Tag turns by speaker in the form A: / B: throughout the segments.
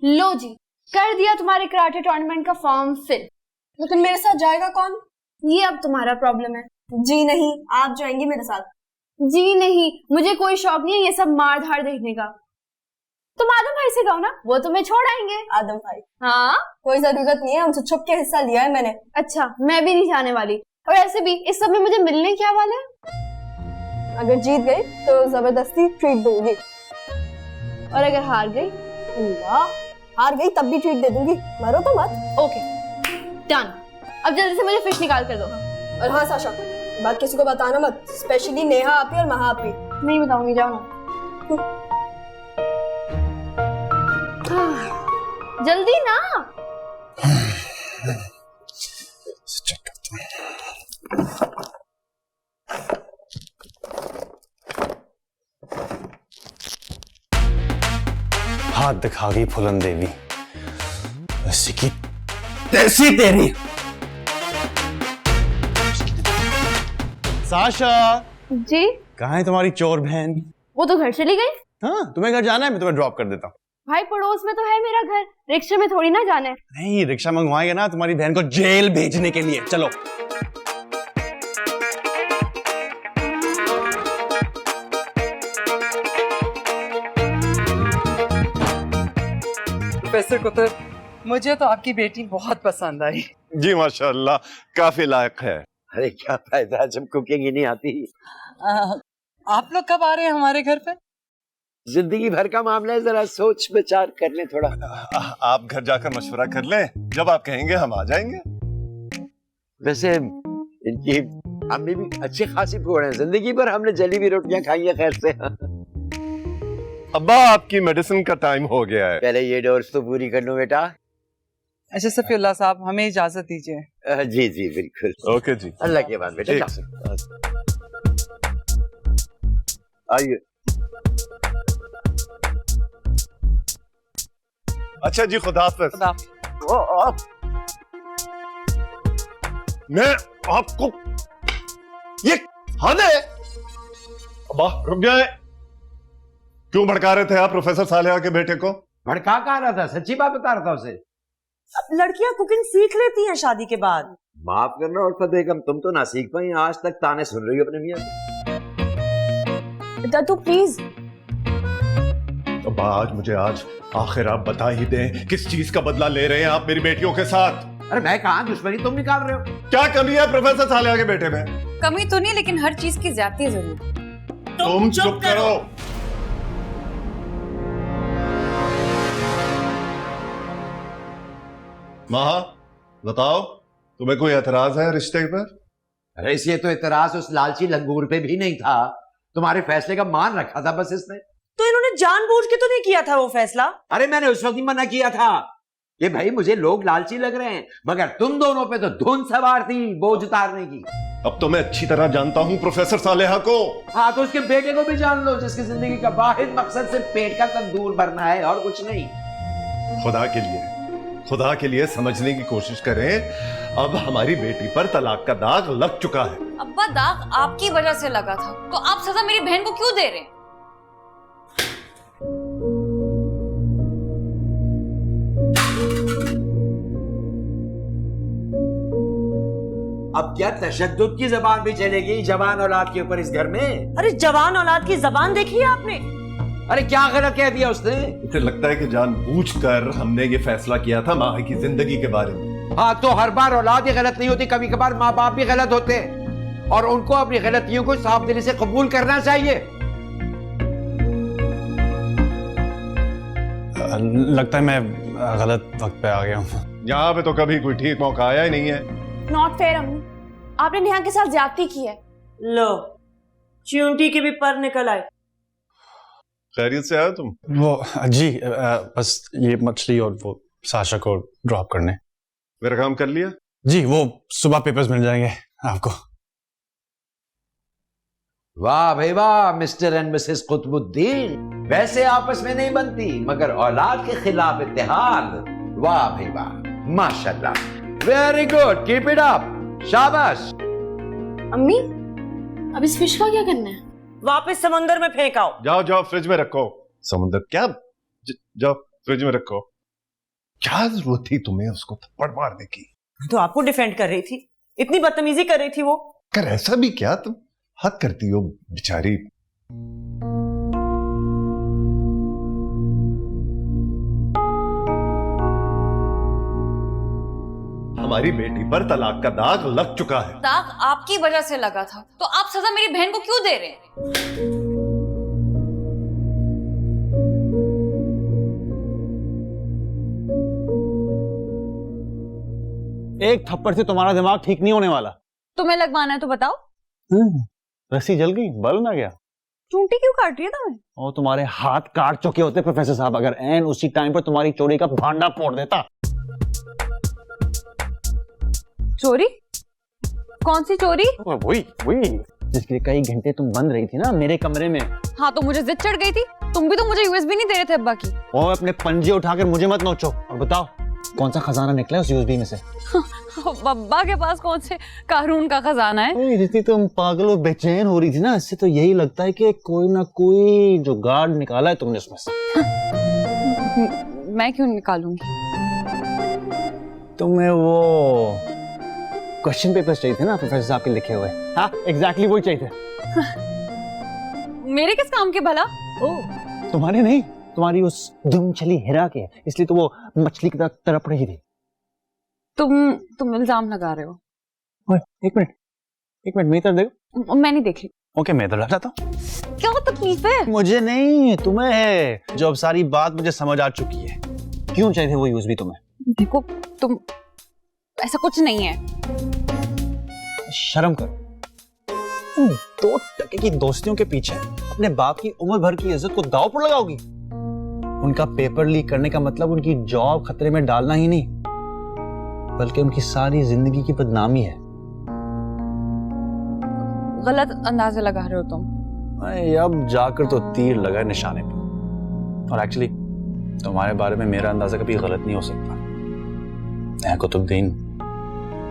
A: लो जी, कर दिया तुम्हारे कराटे टूर्नामेंट का फॉर्म फिल।
B: लेकिन मेरे साथ जाएगा कौन?
A: ये अब तुम्हारा प्रॉब्लम है।
B: जी नहीं, आप जाएंगे मेरे साथ।
A: जी नहीं, मुझे कोई शौक नहीं है ये सब मार धाड़ देखने का। तुम आदम भाई से कहो ना, वो तुम्हें छोड़ आएंगे।
B: आदम भाई?
A: हाँ,
B: कोई जरूरत नहीं है, उनसे छुप के हिस्सा लिया है मैंने।
A: अच्छा, मैं भी नहीं जाने वाली। और ऐसे भी इस सब में मुझे मिलने क्या वाला है?
B: अगर जीत गई तो जबरदस्ती ट्रीट दूंगी,
A: और अगर हार गई?
B: हार गई तब भी ट्रीट दे दूंगी, मरो तो मत।
A: Okay done. अब जल्दी से मुझे फिश निकाल कर दो।
B: और हाँ साशा, बात किसी को बताना मत, स्पेशली नेहा आपी और महा आपी।
A: नहीं बताऊंगी, जाओ ना। जल्दी ना।
C: हाथ दिखा गई फुलन देवी, ऐसी की तैसी तेरी। साशा
A: जी?
C: कहाँ है तुम्हारी चोर बहन?
A: वो तो घर चली गई।
C: हाँ, तुम्हें घर जाना है? मैं तुम्हें ड्रॉप कर देता हूँ।
A: भाई पड़ोस में तो है मेरा घर, रिक्शे में थोड़ी ना जाना है।
C: नहीं, रिक्शा मंगवाएंगे ना तुम्हारी बहन को जेल भेजने के लिए। चलो।
D: प्रोफेसर कुतुब, मुझे तो आपकी बेटी बहुत पसंद आई।
E: जी माशाअल्लाह, काफी लायक है।
F: अरे क्या फायदा जब कुकिंग ही नहीं आती।
D: आप लोग कब आ रहे हैं हमारे घर पे?
F: जिंदगी भर का मामला है, जरा सोच विचार कर ले थोड़ा।
E: आप घर जाकर मशवरा कर लें, जब आप कहेंगे हम आ जाएंगे।
F: वैसे इनकी अम्मी भी अच्छी खासी फूड है, जिंदगी भर हमने जली हुई रोटियां खाई है खैर से।
E: अब्बा आपकी मेडिसिन का टाइम हो गया है।
F: पहले ये डोज तो पूरी कर लो बेटा।
D: अच्छा सफीउल्लाह साहब, हमें इजाजत दीजिए।
F: जी जी बिल्कुल।
E: ओके जी,
F: अल्लाह के बाद बेटा। आइए।
E: अच्छा जी, खुदा हाफिज।
D: खुदा।
E: मैं आपको ये हद है। अब्बा रुक जाए। क्यों भड़का रहे थे आप प्रोफेसर सालेहा के बेटे को?
F: भड़का कहा रहा था, सच्ची बात बता रहा था उसे।
G: अब लड़कियां कुकिंग सीख लेती हैं शादी के बाद।
F: माफ करना उल्फत बेगम, तुम तो ना सीख पाई, आज तक ताने सुन रही हो अपने मियां से।
G: दादू प्लीज।
E: अब्बा आज आखिर आप बता ही दें, किस चीज का बदला ले रहे हैं आप मेरी बेटियों के साथ?
F: अरे मैं कहा दुश्मनी तुम निकाल रहे हो।
E: क्या कमी है प्रोफेसर सालेहा के बेटे में?
H: कमी तो नहीं, लेकिन हर चीज की ज्यादती जरूर।
E: तुम चुप करो। महा बताओ, तुम्हें कोई एतराज है रिश्ते पर?
F: अरे इसलिए तो एतराज उस लालची लंगूर पे भी नहीं था, तुम्हारे फैसले का मान रखा था बस इसने।
G: तो इन्होंने जानबूझ के तो नहीं किया था वो फैसला?
F: अरे मैंने उस वक्त ही मना किया था कि भाई मुझे लोग लालची लग रहे हैं, मगर तुम दोनों पे तो धुन सवार थी बोझ उतारने की।
E: अब तो मैं अच्छी तरह जानता हूं प्रोफेसर सालेहा को।
F: हाँ तो उसके बेटे को भी जान लो, जिसकी जिंदगी का वाहिद मकसद सिर्फ पेट का तंदूर भरना है और कुछ नहीं।
E: खुदा के लिए समझने की कोशिश करें। अब हमारी बेटी पर तलाक का दाग लग चुका है।
H: अब्बा दाग आपकी वजह से लगा था, तो आप सजा मेरी बहन को क्यों दे रहे हैं?
F: अब क्या तशद्दुद की जबान भी चलेगी जवान औलाद के ऊपर इस घर में?
G: अरे जवान औलाद की जबान देखी है आपने?
F: अरे क्या गलत कह दिया उसने?
E: मुझे लगता है कि जानबूझकर हमने ये फैसला किया था माही की जिंदगी के बारे में।
F: हाँ तो हर बार औलाद ही गलत नहीं होती, कभी कभार माँ बाप भी गलत होते हैं और उनको अपनी गलतियों को साफ दिली से कबूल करना चाहिए।
C: लगता है मैं गलत वक्त पे आ गया हूँ।
E: यहाँ पे तो कभी कोई ठीक मौका आया ही नहीं है।
A: नॉट फेयर अम्मी, आपने नेहा के साथ ज्यादती की है।
G: लो च्यूंटी के भी पर निकल आए।
E: खैरियत से आए तुम?
C: वो जी बस ये मछली और वो साशा को ड्रॉप करने।
E: मेरा काम कर लिया?
C: जी, वो सुबह पेपर्स मिल जाएंगे आपको।
F: वाह भाई वाह, मिस्टर एंड मिसेस कुतुबुद्दीन, वैसे आपस में नहीं बनती मगर औलाद के खिलाफ इत्तेहाद। वाह भाई वाह, माशाल्लाह, very good, keep it up, शाबाश।
A: अम्मी अब इस फिश का क्या करना है?
G: वापस समंदर में फेंक आओ।
E: जाओ फ्रिज में रखो। समुद्र क्या? जाओ फ्रिज में रखो। क्या जरूरत थी तुम्हें उसको थप्पड़ मारने की?
G: तो आपको डिफेंड कर रही थी, इतनी बदतमीजी कर रही थी वो।
E: कर ऐसा भी क्या, तुम हद करती हो बेचारी। हमारी बेटी पर तलाक का दाग लग चुका है।
H: दाग आपकी वजह से लगा था, तो आप सजा मेरी बहन को क्यों दे रहे हैं?
C: एक थप्पड़ से तुम्हारा दिमाग ठीक नहीं होने वाला।
H: तुम्हें लगवाना है तो बताओ।
C: रस्सी जल गई, बल ना गया।
H: चूंटी क्यों काट रही है तुम्हें?
C: और तुम्हारे हाथ काट चुके होते प्रोफेसर साहब अगर एन उसी टाइम पर तुम्हारी चोरी का भांडा फोड़ देता।
H: चोरी? कौन सी चोरी?
C: वही जिसके लिए कई घंटे तुम बंद रही थी ना मेरे कमरे में।
H: हाँ तो मुझे जिद चढ़ गई थी। तुम भी तो मुझे यूएसबी नहीं दे रहे थे अब्बा की।
C: और अपने पंजे उठाकर मुझे मत नोचो और बताओ कौन सा खजाना निकला है उस यूएसबी में से?
H: अब्बा के पास कौन से कारून का खजाना है?
C: जितनी तुम पागल और बेचैन हो रही थी ना, इससे तो यही लगता है कि कोई ना कोई जुगाड़ निकाला है तुमने उसमें से।
H: मैं क्यों निकालूंगी?
C: तुम्हें वो क्वेश्चन पेपर्स चाहिए थे ना प्रोफेसर साहब के लिखे हुए? हाँ एग्जैक्टली वही चाहिए थे।
H: मेरे किस काम के भला?
C: तुम्हारे नहीं, तुम्हारी उस दुम चली हिरा के, इसलिए तो वो मछली की तरह तड़प रही थी।
H: तुम इल्जाम लगा रहे हो।
C: एक मिनट मैं इधर देखो।
H: मैं नहीं देखी।
C: ओके मैं इधर लग जाता हूँ।
H: क्या तकलीफ है?
C: मुझे नहीं, तुम्हें है। जो अब सारी बात मुझे समझ आ चुकी है। क्यों चाहिए थे वो यूएसबी तुम्हें?
H: देखो तुम, ऐसा कुछ नहीं है।
C: शर्म करो। 2% की दोस्तियों के पीछे अपने बाप की उम्र भर की इज्जत को दांव पर लगाओगी? उनका पेपर लीक करने का मतलब उनकी जॉब खतरे में डालना ही नहीं, बल्कि उनकी सारी जिंदगी की बदनामी है।
H: गलत अंदाजे लगा रहे हो तुम।
C: अब जाकर तो तीर लगा निशाने पर। और एक्चुअली तुम्हारे बारे में मेरा अंदाजा कभी गलत नहीं हो सकता। कुतुबुद्दीन,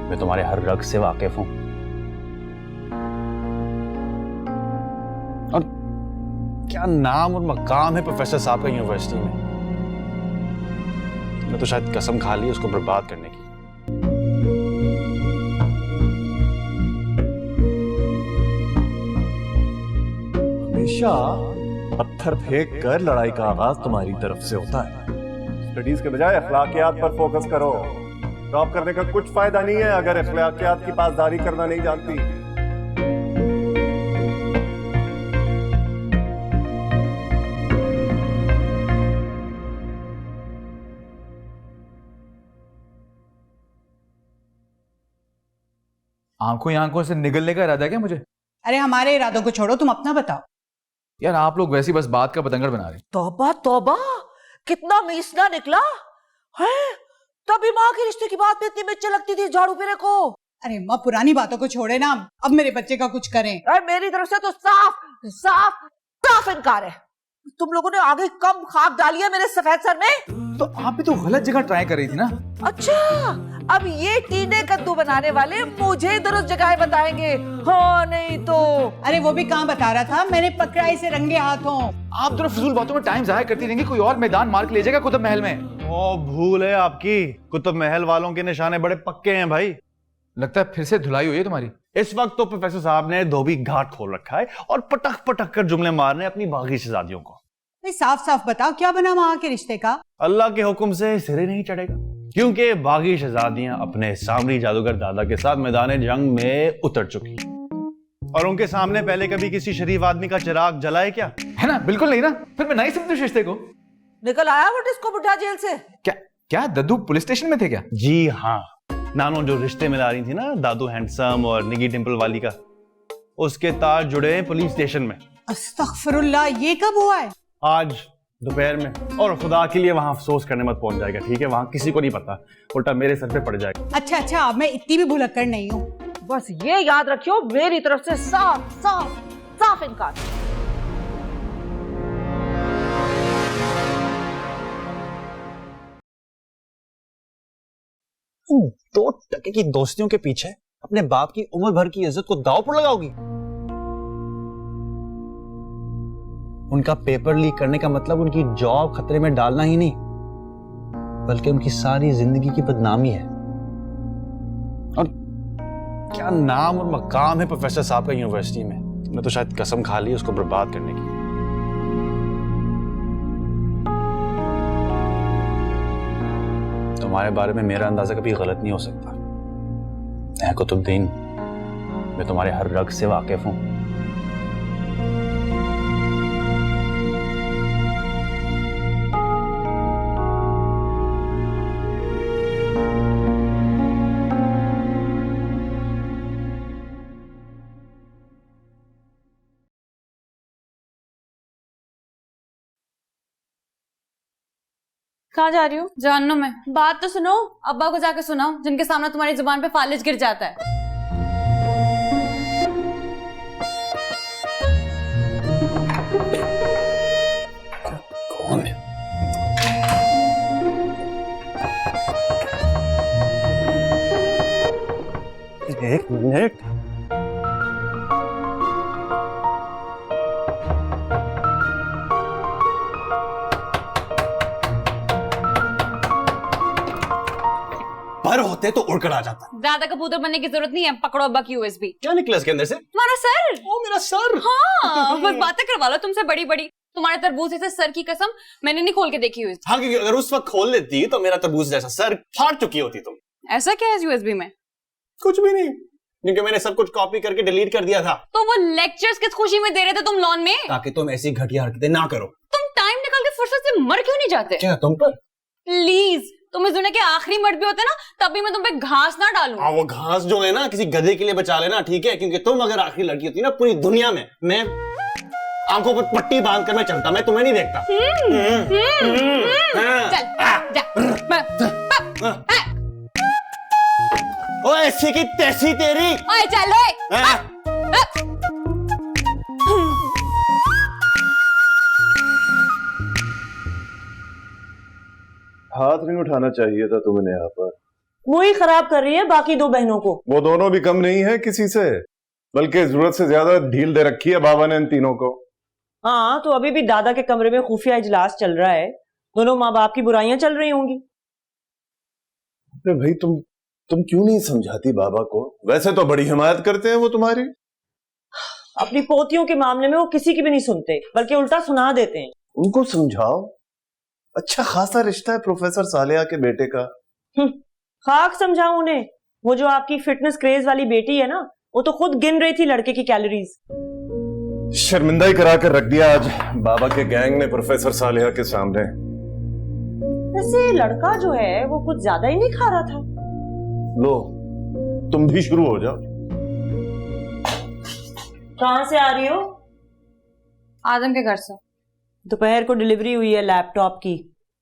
C: मैं तुम्हारे हर रग से वाकिफ हूं। और क्या नाम और मकाम है प्रोफेसर साहब का यूनिवर्सिटी में। मैं तो शायद कसम खा ली उसको बर्बाद करने की।
E: हमेशा पत्थर फेंक कर लड़ाई का आगाज तुम्हारी तरफ से होता है। स्टडीज के बजाय अखलाकियात पर फोकस करो। टॉप करने का कुछ फायदा नहीं है अगर अखलाकियात की पासदारी करना नहीं जानती।
I: आंखों ही आंखों से निगलने का इरादा है क्या मुझे?
D: अरे हमारे इरादों को छोड़ो, तुम अपना बताओ।
I: यार आप लोग वैसी बस बात का पतंगड़ बना रहे।
G: तौबा तौबा, कितना मीसना निकला है। तभी माँ के रिश्ते की बात में इतनी मिर्च लगती थी झाड़ू फेरे को।
D: अरे माँ पुरानी बातों को छोड़े ना, अब मेरे बच्चे का कुछ करें।
G: अरे मेरी तरफ से तो साफ साफ साफ इनकार है। तुम लोगों ने आगे कम खाक डाली है मेरे सफेद सर में।
I: तो आप भी तो गलत जगह ट्राई कर रही थी ना।
G: अच्छा, अब ये टीने कद्दू बनाने वाले मुझे दुरुस्त जगह बताएंगे। हाँ नहीं तो।
D: अरे वो भी कहाँ बता रहा था, मैंने पकड़ा इसे रंगे हाथों।
I: आप दोनों फिजूल बातों में टाइम जाया करती रहेंगी, कोई और मैदान मार के ले जाएगा कुतुब महल में।
C: ओ भूल है आपकी, कुतुब महल वालों के निशाने बड़े पक्के हैं भाई।
I: लगता है फिर से धुलाई हुई है तुम्हारी।
C: इस वक्त तो प्रोफेसर साहब ने धोबी घाट खोल रखा है और पटक पटक कर जुमले मारने अपनी बागी शहजादियों को।
D: साफ साफ बताओ क्या बना वहां के रिश्ते का?
C: अल्लाह के हुक्म से सिरे नहीं चढ़ेगा, क्योंकि बागी शहजादियां अपने सामरी जादूगर दादा के साथ मैदान जंग में उतर चुकी। और उनके सामने पहले कभी किसी शरीफ आदमी का चिराग जला है क्या?
I: है ना, बिल्कुल नहीं ना। फिर मैं नहीं समझती रिश्ते को।
G: निकल आया वो डिस्को बुढ़ा जेल से।
I: क्या दद्दू पुलिस स्टेशन में थे क्या?
C: जी हाँ, नानो जो रिश्ते मिला रही थी ना दादू हैंडसम और निगी डिम्पल वाली का, उसके तार जुड़े हैं पुलिस स्टेशन में।
D: अस्तगफिरुल्लाह, ये कब हुआ है?
C: आज दोपहर में। और खुदा के लिए वहां अफसोस करने मत पहुंच जाएगा, ठीक है? वहां किसी को नहीं पता, उल्टा मेरे सर पे पड़ जाएगा।
D: अच्छा, अब मैं इतनी भी भुलक्कड़ नहीं हूँ।
G: बस ये याद रखियो, मेरी तरफ से साफ साफ साफ इनकार।
C: 2% की दोस्तियों के पीछे अपने बाप की उम्र भर की इज्जत को दांव पर लगाओगी? उनका पेपर लीक करने का मतलब उनकी जॉब खतरे में डालना ही नहीं, बल्कि उनकी सारी जिंदगी की बदनामी है। और क्या नाम और मकाम है प्रोफेसर साहब का यूनिवर्सिटी में, तुमने तो शायद कसम खा ली उसको बर्बाद करने की। तुम्हारे बारे में मेरा अंदाजा कभी गलत नहीं हो सकता। ऐ कुतुबुद्दीन, मैं तुम्हारे हर रग से वाकिफ हूं।
A: कहाँ जा रही हो?
H: जानना मैं
A: बात तो सुनो।
H: अब्बा को जाके सुनाओ, जिनके सामने तुम्हारी जुबान पे फालिज गिर जाता है।
C: कौन है? एक मिनट। पर होते तो उड़कर आ जाता।
H: ज्यादा कबूतर बनने की जरूरत नहीं है, पकड़ो अब्बा की यूएसबी।
C: क्या निकला इसके अंदर से?
H: तुम्हारा सर।
C: ओ मेरा सर।
H: हाँ, बस बातें करवा लो तुमसे बड़ी बड़ी। तुम्हारे तरबूज से सर की कसम मैंने नहीं खोल के देखी हुई।
C: हाँ, क्योंकि अगर उस वक्त खोल लेती तो मेरा तरबूज जैसा सर फाड़ चुकी होती तुम।
H: ऐसा क्या है यूएसबी में?
C: कुछ भी नहीं, क्योंकि मैंने सब कुछ कॉपी करके डिलीट कर दिया था।
H: तो वो लेक्चर्स किस खुशी में दे रहे थे तुम लॉन में?
C: ताकि तुम ऐसी घटिया हरकतें ना करो।
H: तुम टाइम निकाल के फुर्सत से मर क्यों नहीं जाते?
C: क्या तुम पर?
H: प्लीज, तुम इस दुनिया के आखिरी मर्द भी होते ना, तभी मैं तुम पे घास ना डालूं।
C: हाँ, वो घास जो है ना किसी गधे के लिए बचा लेना, ठीक है? क्योंकि तुम अगर आखिरी लड़की होती ना पूरी दुनिया में, मैं आंखों पर पट्टी बांध कर मैं चलता, मैं तुम्हें नहीं देखता।
H: चल जा।
C: ओ ऐसी की तैसी तेरी।
H: ओए चल ओए।
E: हाथ नहीं उठाना चाहिए था तुम्हें यहाँ पर।
G: वो ही खराब कर रही है बाकी दो बहनों को।
E: वो दोनों भी कम नहीं है किसी से, बल्कि जरूरत से ज्यादा ढील दे रखी है बाबा ने इन तीनों को।
G: हाँ, तो अभी भी दादा के कमरे में खुफिया इजलास चल रहा है। दोनों माँ बाप की बुराइयां चल रही होंगी।
E: अरे भाई, तुम क्यों नहीं समझाती बाबा को? वैसे तो बड़ी हिमायत करते हैं वो तुम्हारी।
G: अपनी पोतियों के मामले में वो किसी की भी नहीं सुनते, बल्कि उल्टा सुना देते हैं।
E: उनको समझाओ, अच्छा खासा रिश्ता है प्रोफेसर सालेहा के बेटे का।
G: खाक समझाऊं उन्हें? वो जो आपकी फिटनेस क्रेज वाली बेटी है ना, वो तो खुद गिन रही थी लड़के की कैलोरीज।
E: शर्मिंदा ही करा कर रख दिया आज बाबा के गैंग ने प्रोफेसर सालेहा के सामने।
G: वैसे लड़का जो है वो कुछ ज्यादा ही नहीं खा रहा था।
E: लो, तुम भी शुरू हो जाओ।
G: कहां से आ रही हो?
H: आदम के घर से।
G: दोपहर को डिलीवरी हुई है लैपटॉप की,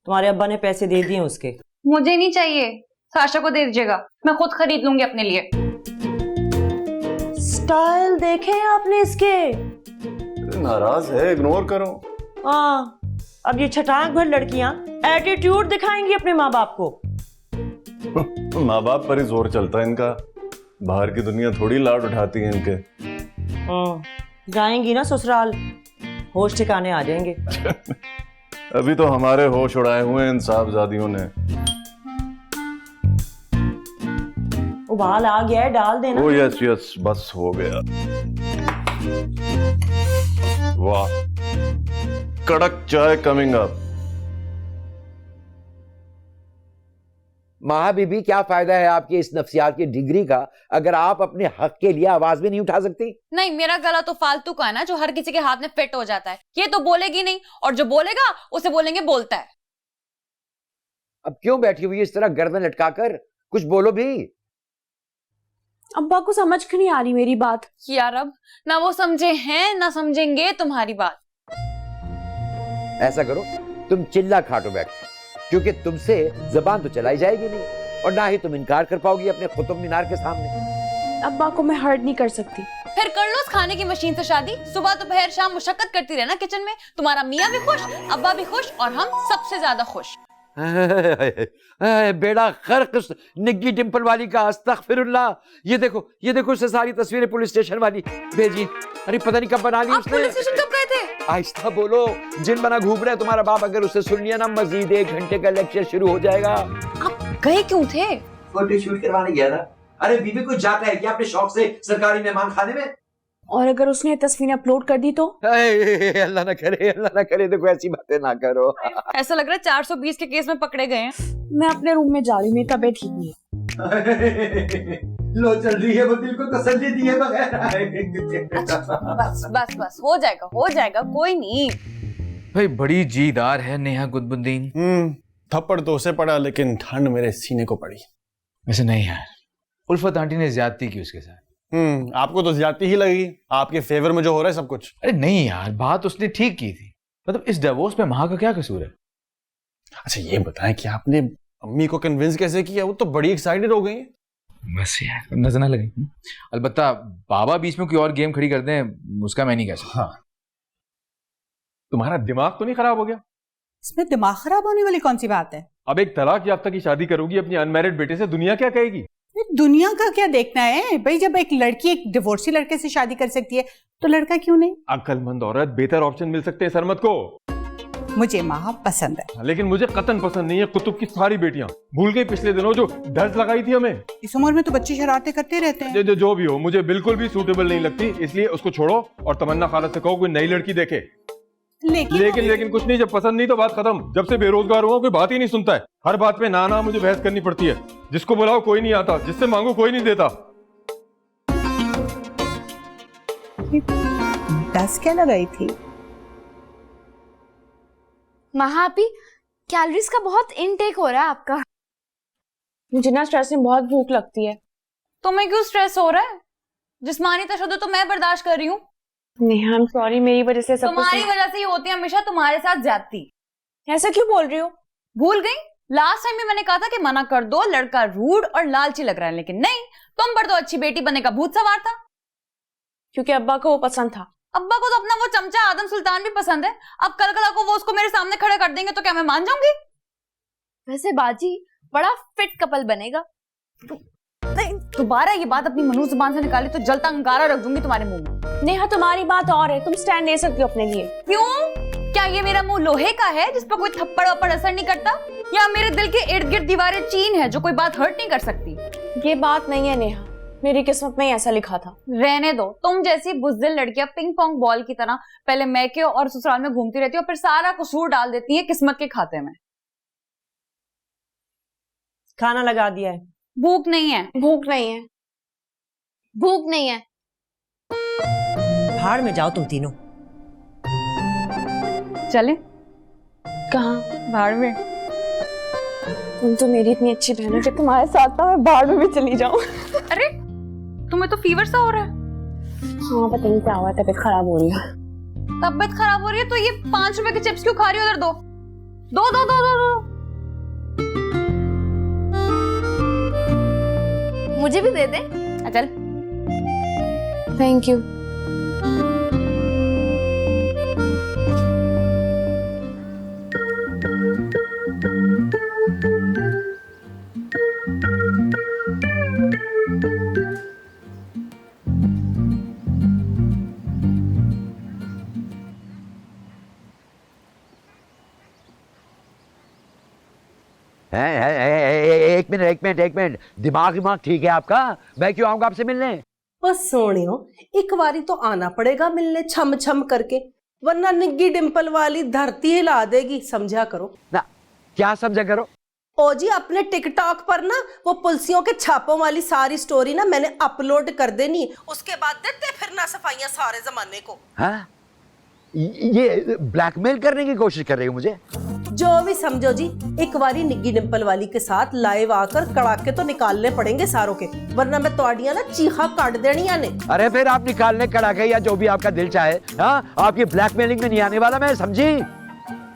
G: तुम्हारे अब्बा ने पैसे दे दिए उसके।
H: मुझे नहीं चाहिए, साशा को दे दीजिएगा, मैं खुद खरीद लूंगी अपने लिए।
G: स्टाइल देखे आपने इसके?
E: नाराज है, इग्नोर करो।
G: हाँ, अब ये छटाक भर लड़कियां एटीट्यूड दिखाएंगी अपने माँ बाप को।
E: माँ बाप पर ही जोर चलता है इनका, बाहर की दुनिया थोड़ी लाड उठाती है इनके।
G: जाएंगी ना ससुराल, होश ठिकाने आ जाएंगे।
E: अभी तो हमारे होश उड़ाए हुए इन साहबजादियों ने।
G: उबाल आ गया है, डाल देना।
E: ओ यस यस, बस हो गया। वाह, कड़क चाय कमिंग अप।
F: महा बीबी, क्या फायदा है आपकी इस नफ्सियात की डिग्री का अगर आप अपने हक के लिए आवाज भी नहीं उठा सकती?
H: नहीं, मेरा गला तो फालतू का है ना, जो हर किसी के हाथ में फिट हो जाता है। ये तो बोलेगी नहीं, और जो बोलेगा उसे बोलेंगे बोलता है।
F: अब क्यों बैठी हुई इस तरह गर्दन लटकाकर? कुछ बोलो भी।
A: अब्बा को समझ क्यों नहीं आ रही मेरी बात?
H: यार अब ना वो समझे हैं ना समझेंगे तुम्हारी बात।
F: ऐसा करो, तुम चिल्ला खाटो बैठ, क्योंकि तुमसे जबान तो चलाई जाएगी नहीं और ना ही तुम इनकार कर पाओगी अपने कुतुब मीनार के सामने।
A: अब्बा को मैं हर्ट नहीं कर सकती।
H: फिर कर लो उस खाने की मशीन से शादी, सुबह दोपहर शाम मुशक्कत करती रहना किचन में। तुम्हारा मियाँ भी खुश, अब्बा भी खुश, और हम सबसे ज्यादा खुश।
F: बेड़ा खर्क निग्गी डिंपल वाली का, अस्तगफिरुल्लाह। ये देखो उससे सारी तस्वीरें पुलिस स्टेशन वाली भेजी। अरे पता नहीं कब बना ली
H: आप
F: उसने।
H: पुलिस स्टेशन कब गए थे?
F: आहिस्ता बोलो, जिन बना घूम रहा है तुम्हारा बाप, अगर उससे सुन लिया ना मजीद 1 घंटे का लेक्चर शुरू हो जाएगा।
H: आप गए क्यों थे?
F: फोटो शूट करवाने गया था। अरे बीबी कुछ जाता है क्या अपने शौक से सरकारी मेहमान खाने में?
A: और अगर उसने तस्वीरें अपलोड कर दी तो?
F: अल्लाह ना करे, अल्लाह ना करे, देखो ऐसी बातें ना करो।
H: ऐसा लग रहा है 420 के केस में पकड़े गए हैं।
A: मैं अपने रूम में जा रही हूँ, मेरी तबीयत ठीक नहीं है।
F: लो चल रही है, वो दिल को तसल्ली दिए बगैर।
H: बस बस बस, हो जाएगा, कोई नहीं।
I: भाई बड़ी जीदार है नेहा कुतुबुद्दीन।
C: थप्पड़ तो उसे पड़ा, लेकिन ठंड मेरे सीने को पड़ी।
I: वैसे नहीं यार, उल्फत आंटी ने ज्यादती की उसके साथ।
C: आपको तो ज्यादती ही लगी, आपके फेवर में जो हो रहा है सब कुछ।
I: अरे नहीं यार, बात उसने ठीक की थी। मतलब इस डिवोर्स में माँ का क्या कसूर है?
C: अच्छा ये बताएं कि आपने अम्मी को कन्विंस कैसे किया? वो तो बड़ी एक्साइटेड हो गई हैं।
I: बस यार नजर ना लगे। अलबत्ता बाबा बीच में कोई और गेम खड़ी कर दें उसका मैं नहीं कह सकता।
E: हाँ, तुम्हारा दिमाग तो नहीं खराब हो गया?
G: इसमें दिमाग खराब होने वाली कौन सी बात है?
E: अब एक तलाक याफ्ता की शादी करोगी अपनी अनमैरिड बेटे से, दुनिया क्या कहेगी?
G: दुनिया का क्या देखना है भाई, जब एक लड़की एक डिवोर्सी लड़के से शादी कर सकती है तो लड़का क्यों नहीं?
E: अक्लमंद औरत, बेहतर ऑप्शन मिल सकते हैं सरमत को।
G: मुझे माँ पसंद है,
E: लेकिन मुझे कतन पसंद नहीं है कुतुब की सारी बेटियां। भूल गई पिछले दिनों जो दर्ज लगाई थी हमें?
G: इस उम्र में तो बच्चे शरारतें करते रहते हैं।
E: जो भी हो, मुझे बिल्कुल भी सूटेबल नहीं लगती, इसलिए उसको छोड़ो और तमन्ना खाला से कहो कोई नई लड़की देखे। लेकिन कुछ नहीं, जब पसंद नहीं तो बात खत्म। जब से बेरोजगार हुआ कोई बात ही नहीं सुनता है, हर बात पे ना मुझे बहस करनी पड़ती है। जिसको बुलाओ कोई नहीं आता, जिससे मांगो कोई नहीं देता।
G: दस क्या लगाई थी?
A: महापी, कैलोरीज का बहुत इनटेक हो रहा है आपका। मुझे ना स्ट्रेस में बहुत भूख लगती है।
H: तुम्हें क्यों स्ट्रेस हो रहा है? जिस्मानी तशद्दुद तो मैं बर्दाश्त कर रही हूँ।
A: नेहा, आई एम सॉरी, मेरी वजह से सब
H: तुम्हारी वजह से ही होती है हमेशा, तुम्हारे साथ ज्यादती।
A: ऐसा क्यों बोल रही हो?
H: भूल गई? लास्ट टाइम में मैंने कहा था कि मना कर दो, लड़का रूड और लालची लग रहा है, लेकिन नहीं, तुम पर तो अच्छी बेटी बनने का भूत सवार था।
A: क्योंकि अब्बा को वो पसंद था।
H: अब्बा को तो अपना वो चमचा आदम सुल्तान भी पसंद है। अब कल को वो उसको मेरे सामने खड़े कर देंगे तो क्या मैं मान जाऊंगी?
A: वैसे बाजी बड़ा फिट कपल बनेगा।
H: दोबारा ये बात अपनी मनु जुबान से निकाली तो जलता अंगारा रख दूंगी तुम्हारे मुंह में।
A: नेहा, तुम्हारी बात और है, तुम स्टैंड ले सकती हो अपने लिए।
H: क्यों? क्या ये मेरा मुंह लोहे का है जिस पर कोई थप्पड़ वप्पड़ असर नहीं करता, या मेरे दिल के इर्द गिर्द दीवारें चीन है जो कोई बात हर्ट नहीं कर सकती?
A: ये बात नहीं है नेहा, मेरी किस्मत में ऐसा लिखा था।
H: रहने दो, तुम जैसी बुज़दिल लड़कियां पिंग पोंग बॉल की तरह पहले मैके और ससुराल में घूमती रहती है और फिर सारा कसूर डाल देती है किस्मत के खाते में।
G: खाना लगा दिया है।
H: भूख नहीं है।
A: भूख नहीं है, भूख नहीं है।
G: भाड़ में जाओ तुम तीनों।
H: चले?
A: कहाँ?
H: भाड़ में।
A: तुम तो मेरी इतनी अच्छी बहन हो कि तुम्हारे साथ मैं भाड़ में भी चली जाऊं।
H: अरे तुम्हें तो फीवर सा हो रहा है।
A: हाँ, पता नहीं क्या हुआ, तबीयत खराब हो रही है।
H: तबीयत खराब हो रही है तो ये 5 रुपए के चिप्स क्यों खा रही हो? उधर दो दो दो दो दो, दो।
A: मुझे भी दे दे।
H: चल।
A: Thank you.
F: एक मिनट, दिमाग ठीक है आपका? मैं क्यों आऊंगा आपसे मिलने?
G: बस सोनियो, एक बारी तो आना पड़ेगा मिलने, छम छम करके, वरना निग्गी डिंपल वाली धरती हिला देगी। समझा करो
F: ना। क्या समझा करो?
G: ओ जी, अपने टिकटॉक पर ना वो पुलिसियों के छापों वाली सारी स्टोरी ना मैंने अपलोड कर देनी, उसके बाद देते फिरना सफाइयां सारे जमाने को।
F: हाँ? ये ब्लैकमेल करने की कोशिश कर रही हो मुझे?
G: जो भी समझो जी, एक बारी निग्गी डिंपल वाली के साथ लाइव आकर कड़ाके तो निकालने पड़ेंगे सारों के, वरना मैं तोड़ियां ना चीखा काट देनी ने।
F: अरे फिर आप निकालने कड़ाके या जो भी आपका दिल चाहे। हाँ, आपकी ब्लैकमेलिंग में नहीं आने वाला मैं, समझी?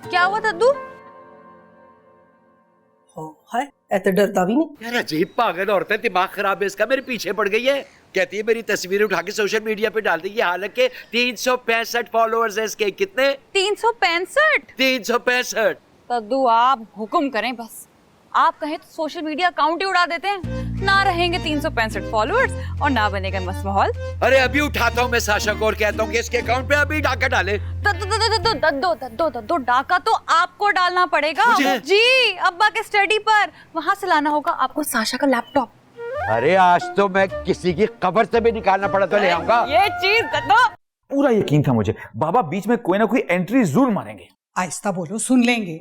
H: क्या हुआ दद्दू?
G: है ऐसे डरता भी नहीं।
F: यार अजीब पागल औरत है, दिमाग खराब है इसका, मेरे पीछे पड़ गई है। कहती है मेरी तस्वीरें उठा के सोशल मीडिया पे डाल देगी, हालांकि 365 फॉलोअर्स है इसके। कितने?
H: 365।
F: 365।
H: दद्दू आप हुक्म करें, बस आप कहें तो सोशल मीडिया अकाउंट ही उड़ा देते हैं। ना रहेंगे 365 फॉलोअर्स और ना बनेगा मस्त माहौल।
F: अरे अभी उठाता हूँ मैं साशा को और कहता हूँ कि इसके अकाउंट पे अभी डाका डाले।
H: दो डाका तो आपको डालना पड़ेगा जी, अब्बा के स्टडी पर, वहां से लाना होगा आपको साशा का लैपटॉप।
F: अरे आज तो मैं किसी की कब्र से भी निकालना पड़ा तो ले आऊंगा।
H: ये चीज दो।
I: पूरा यकीन था मुझे बाबा बीच में कोई ना कोई एंट्री जरूर मारेंगे।
J: आहिस्ता बोलो, सुन लेंगे।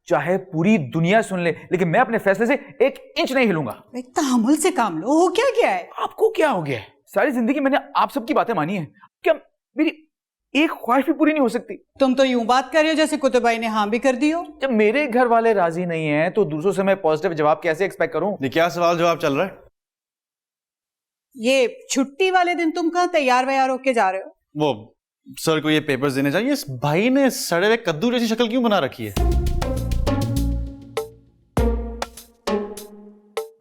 I: चाहे पूरी दुनिया सुन ले, लेकिन मैं अपने फैसले से 1 इंच नहीं हिलूंगा।
J: तहमुल से काम लो, हो क्या गया है?
I: आपको क्या हो गया है? सारी जिंदगी मैंने आप सबकी बातें मानी है, क्या मेरी एक ख्वाहिश भी पूरी नहीं हो सकती?
J: तुम तो यूं बात कर रहे हो जैसे कुतुब भाई ने हाँ भी कर दी हो।
I: जब मेरे घर वाले राजी नहीं है तो दूसरों से मैं पॉजिटिव जवाब कैसे एक्सपेक्ट करूं?
C: ये क्या सवाल जवाब चल रहा है?
J: ये छुट्टी वाले दिन तुम कहाँ तैयार वैयार होके जा रहे हो?
C: वो सर को ये पेपर्स देने चाहिए। इस भाई ने सड़े हुए कद्दू जैसी शक्ल क्यों बना रखी है?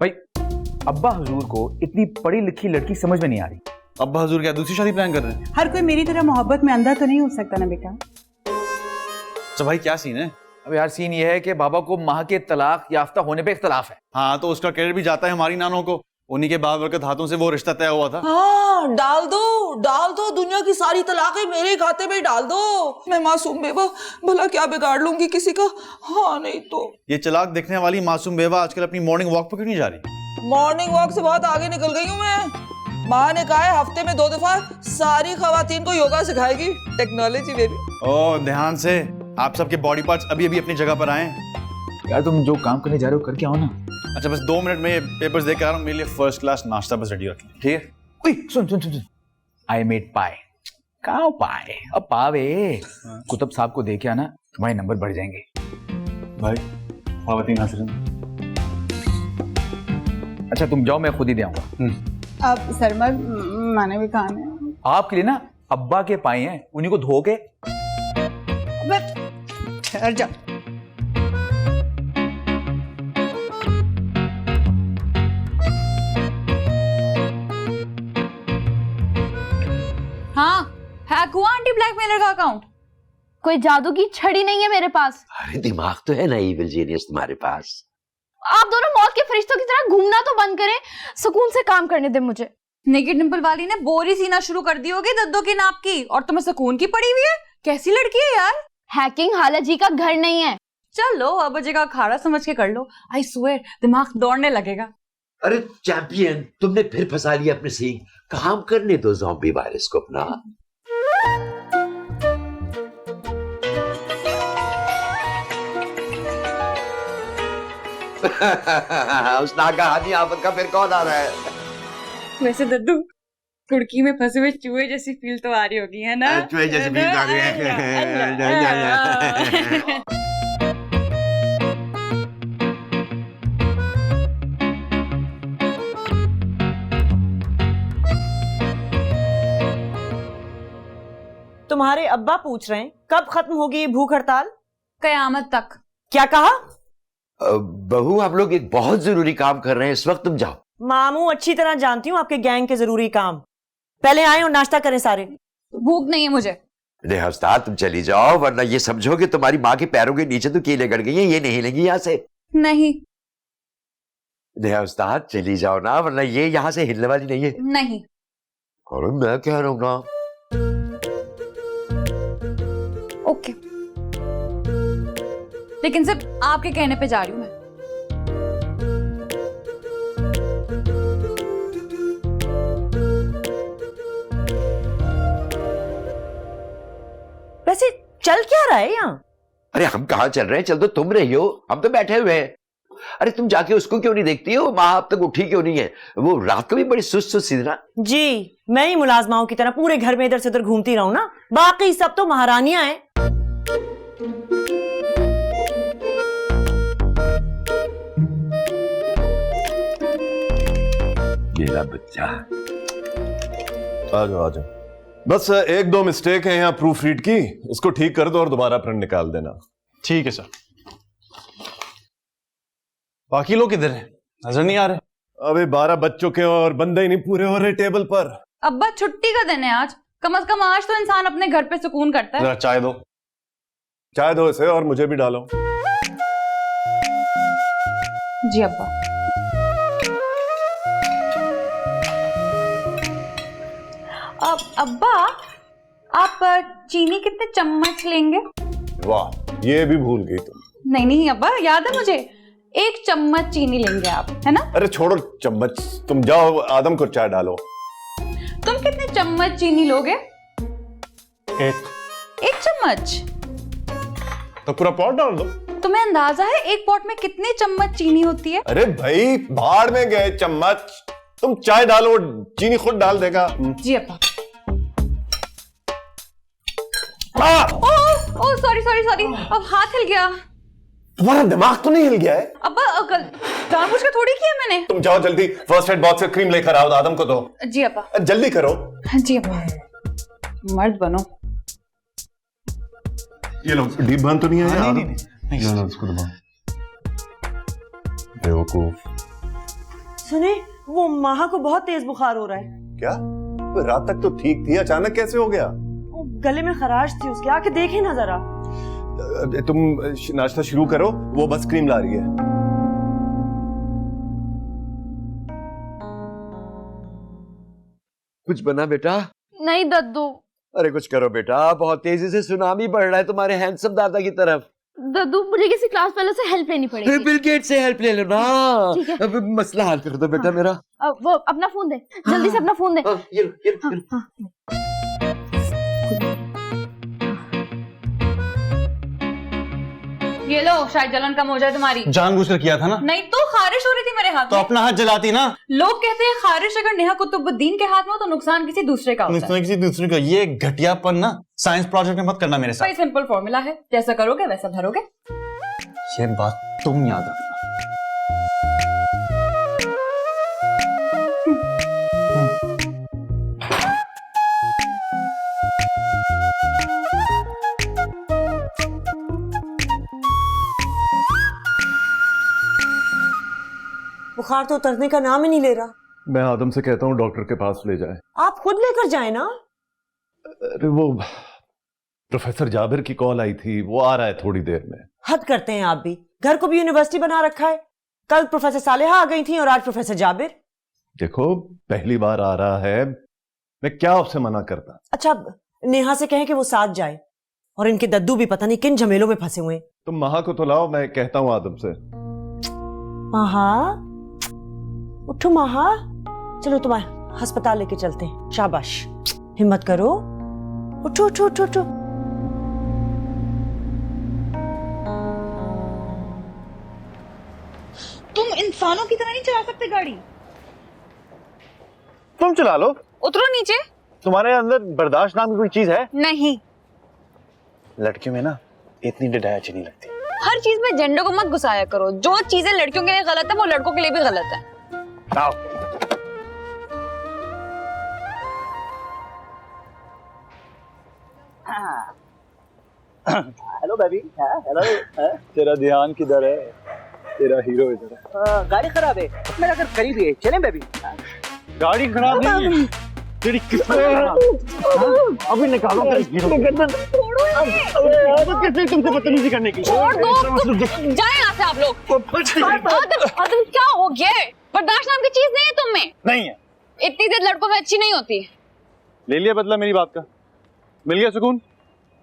I: भाई अब्बा हुजूर को इतनी पढ़ी लिखी लड़की समझ में नहीं आ रही।
C: अब्बा हुजूर क्या दूसरी शादी प्लान कर रहे हैं?
J: हर कोई मेरी तरह मोहब्बत में अंधा तो नहीं हो सकता ना बेटा।
C: तो भाई क्या सीन है?
I: अब यार सीन ये है कि बाबा को माँ के तलाक याफ्ता होने पे इख्तलाफ है।
C: हाँ तो उसका क्रेडिट भी जाता है हमारी नानों को, उन्हीं के बाबरकत हाथों से वो रिश्ता तय हुआ था।
G: हाँ डाल दो, दुनिया की सारी तलाकें मेरे खाते में डाल दो। मैं मासूम बेवा, भला क्या बिगाड़ लूंगी किसी का? हाँ नहीं तो।
C: ये चलाक दिखने वाली मासूम बेवा आजकल अपनी मॉर्निंग वॉक पर क्यों नहीं जा रही?
G: मॉर्निंग वॉक से बहुत आगे निकल गई हूँ मैं। माँ ने कहा है हफ्ते में 2 दफा सारी खवातीन को योगा सिखाएगी। Technology baby.
C: ओ ध्यान से, आप सबके बॉडी पार्ट्स अभी अभी अपनी जगह पर आए।
I: यार तुम जो काम करने जा रहे हो करके आओ ना।
C: अच्छा बस 2 मिनट में ये पेपर्स देकर आ रहा हूँ, मेरे लिए फर्स्ट क्लास नाश्ता बस रेडी रख लें, ठीक है?
I: सुन आई मेड पाए। कहाँ पाए? अब पावे कुतुब साहब को देके आना, तुम्हारे नंबर बढ़ जाएंगे।
C: भाई खवातीन हासिल।
I: अच्छा तुम जाओ, मैं खुद ही दे आऊंगा।
J: अब शर्मा मैंने भी खाना है।
I: आपके लिए ना अब्बा के पाए हैं, उन्हीं को धो के।
J: ठहर जा।
H: हाँ, हैक हुआ आंटी ब्लैकमेलर का अकाउंट?
A: कोई जादू की छड़ी नहीं है मेरे पास।
F: अरे दिमाग तो है ना इविल जीनियस तुम्हारे पास।
A: आप दोनों मौत के फरिश्तों की तरह घूमना तो बंद करें, सुकून से काम करने दे मुझे।
H: नेकेड डिंपल वाली ने बोरी सीना शुरू कर दी होगी दद्दों के नाप की, और तुम्हें सुकून की पड़ी हुई है। कैसी लड़की है यार?
A: हैकिंग हाला जी का घर नहीं है।
H: चलो अब जगह अखाड़ा समझ के कर लो। आई स्वेयर दिमाग दौड़ने लगेगा।
F: अरे चैंपियन, तुमने फिर फंसा लिया अपने सींग। काम करने दो ज़ॉम्बी वायरस को अपना। उस नागाहानी आफत का फिर कौन आ रहा है?
H: वैसे दद्दू कुड़की में फंसे हुए चूहे जैसी फील तो आ रही होगी, है ना?
F: चूहे जैसी फील आ रही है।
G: तुम्हारे अब्बा पूछ रहे हैं कब खत्म होगी ये भूख हड़ताल?
H: कयामत तक।
G: क्या कहा?
F: बहू हम लोग एक बहुत जरूरी काम कर रहे हैं, इस वक्त तुम जाओ।
G: मामू अच्छी तरह जानती हूँ आपके गैंग के जरूरी काम। पहले आए और नाश्ता करें सारे।
H: भूख नहीं है मुझे।
F: नेहा उस्ताद तुम चली जाओ, वरना ये समझो कि तुम्हारी माँ के पैरों के नीचे तो कीलें गड़ गई हैं, ये नहीं लेंगी यहाँ से।
H: नहीं
F: नेहा उस्ताद चली जाओ ना, वरना ये यहाँ से हिलने वाली नहीं है।
H: नहीं।
F: और मैं कह रहा हूँ ना।
H: ओके, लेकिन सिर्फ आपके कहने पे जा रही हूँ मैं।
G: वैसे चल क्या रहा है यहाँ?
F: अरे हम कहाँ चल रहे हैं, चल तो तुम रही हो, हम तो बैठे हुए हैं। अरे तुम जाके उसको क्यों नहीं देखती हो? माँ अब तक उठी क्यों नहीं है? वो रात को भी बड़ी सुस्त सुस्त सी ना।
G: जी मैं ही मुलाजमाओं की तरह पूरे घर में इधर से उधर घूमती रहूं ना, बाकी सब तो महारानियां हैं।
F: मेरा बच्चा।
E: आ जाओ। बस 1-2 मिस्टेक है यहाँ प्रूफ रीड की, उसको ठीक कर दो और दोबारा प्रिंट निकाल देना।
C: ठीक है सर। बाकी लोग किधर हैं? नजर नहीं आ रहे।
E: अबे 12 बज चुके हैं और बंदे ही नहीं पूरे हो रहे टेबल पर।
H: अब्बा छुट्टी का दिन है आज, कम से कम आज तो इंसान अपने घर पे सुकून करता है।
C: जरा चाय दो।
E: चाय दो इसे और मुझे भी डालो।
H: जी अब्बा। अब्बा आप चीनी कितने चम्मच लेंगे?
E: वाह, ये भी भूल गई तुम।
H: नहीं अब्बा, याद है मुझे, 1 चम्मच चीनी लेंगे आप, है ना?
E: अरे छोड़ो चम्मच, तुम जाओ आदम को चाय डालो।
H: तुम कितने चम्मच चीनी लोगे? 1 चम्मच?
E: तो पूरा पॉट डाल दो।
H: तुम्हें अंदाजा है एक पॉट में कितने चम्मच चीनी होती है?
E: अरे भाई, भाड़ में गए चम्मच, तुम चाय डालो, चीनी खुद डाल देगा।
H: जी अब्बा।
E: आ!
H: सॉरी, अब हाथ हिल गया।
E: तुम्हारा दिमाग तो नहीं हिल गया है?
H: अब्बा जानबूझ के थोड़ी किया मैंने।
E: तुम जाओ जल्दी फर्स्ट एड बॉक्स से क्रीम लेकर आओ, आदम को दो।
H: जी अब्बा।
E: जल्दी करो।
H: जी अब्बा। मर्द बनो।
E: ये लो, डीप बर्न तो नहीं है?
C: नहीं।
E: उसको दबाओ। बेवकूफ।
G: सुने, वो माहा को बहुत तेज बुखार हो रहा है।
E: क्या? रात तक तो ठीक थी, अचानक कैसे हो गया?
G: वो गले में खराश थी उसके, आके देखे ना जरा।
E: तुम नाश्ता शुरू करो, वो बस क्रीम ला रही है।
F: कुछ बना बेटा?
A: नहीं दद्दू।
F: अरे कुछ करो बेटा, बहुत तेजी से सुनामी बढ़ रहा है तुम्हारे हैंडसम दादा की तरफ।
A: दद्दू, मुझे किसी क्लास फेलो से हेल्प लेनी पड़ेगी।
F: बिल गेट्स से हेल्प ले लो ना।
A: ठीक है।
F: अब मसला हल कर दो बेटा मेरा।
A: वो अपना फोन दे, जल्दी से अपना फोन दे।
F: ये लो।
H: ये लो, शायद जलन कम हो जाए तुम्हारी।
C: जानबूझकर किया था ना?
H: नहीं तो खारिश हो रही थी मेरे हाथ
C: तो
H: में।
C: अपना हाथ जलाती ना।
H: लोग कहते हैं खारिश अगर नेहा कुतुबुद्दीन के हाथ में हो तो नुकसान किसी दूसरे का होता है।
C: किसी दूसरे का। ये घटियापन ना साइंस प्रोजेक्ट में मत करना मेरे साथ।
H: भाई सिंपल फॉर्मूला है, जैसा करोगे वैसा भरोगे।
C: ये बात तुम याद रखना।
G: बुखार तो उतरने का नाम ही नहीं ले रहा।
E: मैं आदम से कहता हूँ डॉक्टर के पास ले जाए।
G: आप खुद लेकर जाए ना।
E: अरे वो प्रोफेसर जाबिर की कॉल आई थी, वो आ रहा है थोड़ी देर में।
G: हद करते हैं आप भी, घर को भी यूनिवर्सिटी बना रखा है। कल प्रोफेसर सालेहा आ गई थी और आज प्रोफेसर जाबिर।
E: देखो, पहली बार आ रहा है, मैं क्या आपसे मना करता।
G: अच्छा, नेहा से कहें कि वो साथ जाए। और इनके दद्दू भी पता नहीं किन झमेलों में फंसे हुए हैं।
E: तुम महा को तो लाओ, मैं कहता हूँ आदम से।
G: महा, उठो महा, चलो तुम्हारे अस्पताल लेके चलते हैं। शाबाश, हिम्मत करो, उठो उठो उठो उठो।
H: तुम इंसानों की तरह नहीं चला सकते गाड़ी।
C: तुम चला लो।
H: उतरो नीचे।
C: तुम्हारे अंदर बर्दाश्त नाम की कोई चीज है?
H: नहीं।
C: लड़कियों में ना इतनी डिडाया अच्छी नहीं लगती।
H: हर चीज में जेंडर को मत घुसाया करो। जो चीजें लड़कियों के लिए गलत है वो लड़कों के लिए भी गलत है।
C: आओ।
K: Hello baby. हेलो। तेरा ध्यान किधर है? तेरा हीरो इधर है। गाड़ी खराब है, मेरा घर करीब है, चलें बेबी?
C: गाड़ी खराब नहीं है तेरी किस्मत। अभी निकालो कैसे तुमसे बदतमीजी करने की।
H: छोड़ दो, जाए यहाँ से आप लोग। आदम क्या हो गया? बर्दाश्त नाम की चीज नहीं है तुम में।
C: नहीं है।
H: इतनी देर लड़कों में अच्छी नहीं होती।
C: ले लिया बदला मेरी बात का, मिल गया सुकून।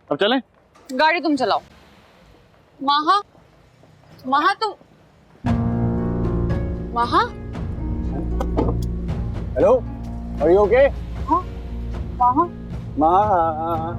C: अब चलें?
H: गाड़ी तुम चलाओ। माहा, माहा तुम, Maha.
K: Hello, are you okay?
H: हाँ, माहा।
K: माँ,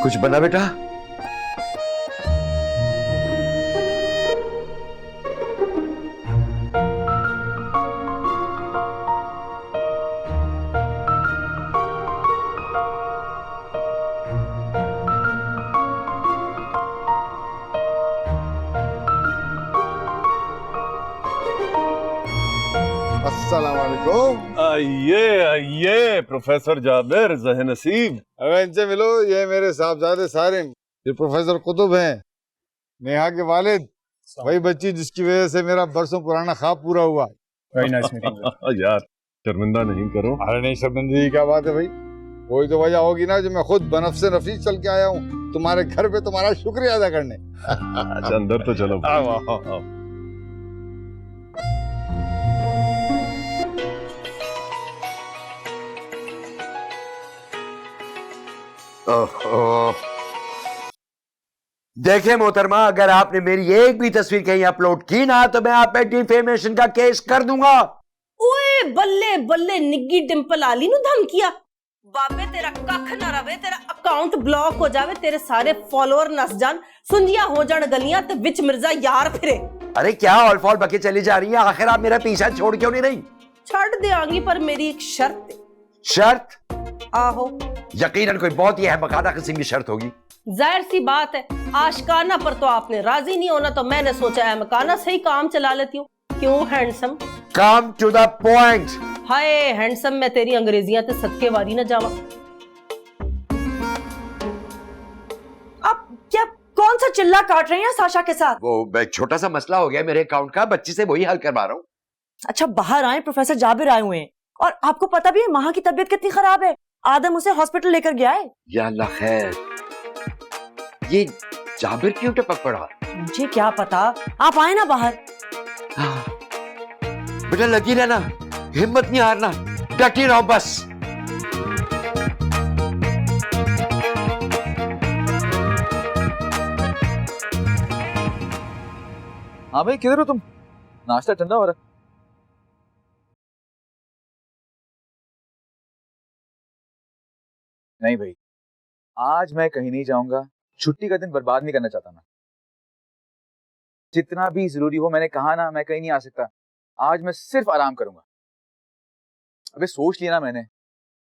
F: कुछ बना बेटा?
E: ये प्रोफेसर जाबिर ज़हे नसीब।
L: अगर इनसे मिलो, ये मेरे साहबजादे सारिम, ये प्रोफेसर कुतुब हैं, नेहा के वालिद वही बच्ची जिसकी वजह से मेरा बरसों पुराना ख्वाब पूरा हुआ।
K: Very nice meeting.
E: यार शर्मिंदा नहीं करो।
L: अरे नहीं, शर्मिंदगी की क्या बात है भाई, कोई तो वजह होगी ना जो मैं खुद बनफ्से नफीस चल के आया हूँ तुम्हारे घर पे तुम्हारा शुक्रिया अदा करने।
E: अच्छा अंदर तो चलो।
L: आओ।
F: देखे मोहतरमा, अगर आपने मेरी एक भी तस्वीर कहीं अपलोड की ना तो मैं आप पे डिफेमेशन का केस कर दूंगा।
G: ओए बल्ले बल्ले निग्गी डिंपल आली नु धमकिया। बाबे तेरा कख ना रवे, तेरा अकाउंट ब्लॉक हो जावे, तेरे सारे फॉलोअर नस जान, सुंजिया हो जान गलियां ते विच मिर्जा यार फिरे।
F: अरे क्या ऑल फॉल बके चली जा रही है, आखिर आप मेरा पीछा छोड़ क्यों नहीं रही?
G: छड़ देंगी पर मेरी एक शर्त है।
F: शर्त?
G: आहो,
F: यकीनन कोई बहुत ही अहमकाना किस्म की शर्त होगी।
G: जाहिर सी बात है, आशिकाना पर तो आपने राजी नहीं होना, तो मैंने सोचा अहमकाना से ही काम चला लेती हूँ। क्यों handsome?
F: Come to the point.
G: Hi handsome, मैं तेरी अंग्रेजियां ते सदके वारी ना जावा। आप क्या कौन सा चिल्ला काट रही हैं साशा के साथ?
F: वो एक छोटा सा मसला हो गया मेरे अकाउंट का, बच्ची से वही हल करवा रहा हूँ।
G: अच्छा बाहर आए, प्रोफेसर जाबिर आए हुए हैं और आपको पता भी है माँ की तबीयत कितनी खराब है। आदम उसे हॉस्पिटल लेकर गया है।
F: या अल्लाह खैर, ये जाबिर क्यों टपक पड़ा?
G: मुझे क्या पता, आप आए ना बाहर।
F: बेटा लगी रहना, हिम्मत नहीं हारना, डटी रहो बस।
I: हाँ भाई किधर हो तुम? नाश्ता ठंडा हो रहा। नहीं भाई, आज मैं कहीं नहीं जाऊंगा। छुट्टी का दिन बर्बाद नहीं करना चाहता मैं। जितना भी जरूरी हो, मैंने कहा ना मैं कहीं नहीं आ सकता। आज मैं सिर्फ आराम करूंगा। अबे सोच लिया ना मैंने।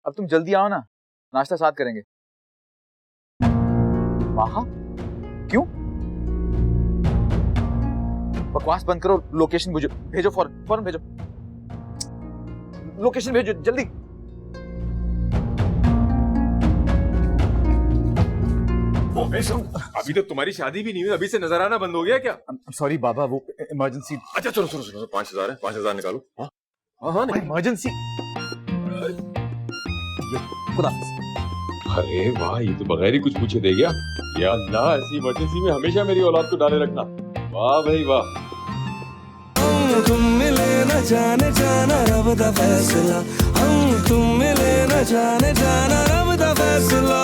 I: अब तुम जल्दी आओ ना, नाश्ता साथ करेंगे। माहा क्यों? बकवास बंद करो, लोकेशन भेजो, फौरन भेजो, लोकेशन भेजो जल्दी।
M: अभी तो तुम्हारी शादी भी नहीं हुई, अभी से नजर आना बंद हो गया क्या?
I: सॉरी बाबा, वो इमरजेंसी।
M: अच्छा सुनो 5,000 है, 5,000 निकालो। हाँ
I: इमरजेंसी।
M: अरे वाह, ये तो बगैर ही कुछ पूछे दे गया। या अल्लाह, ऐसी इमरजेंसी में हमेशा मेरी औलाद को डाले रखना। वाह भाई वाह।
N: तुम मिले न जाने जाना रब दा फैसला, हम तुम मिले न जाने जाना रब दा फैसला।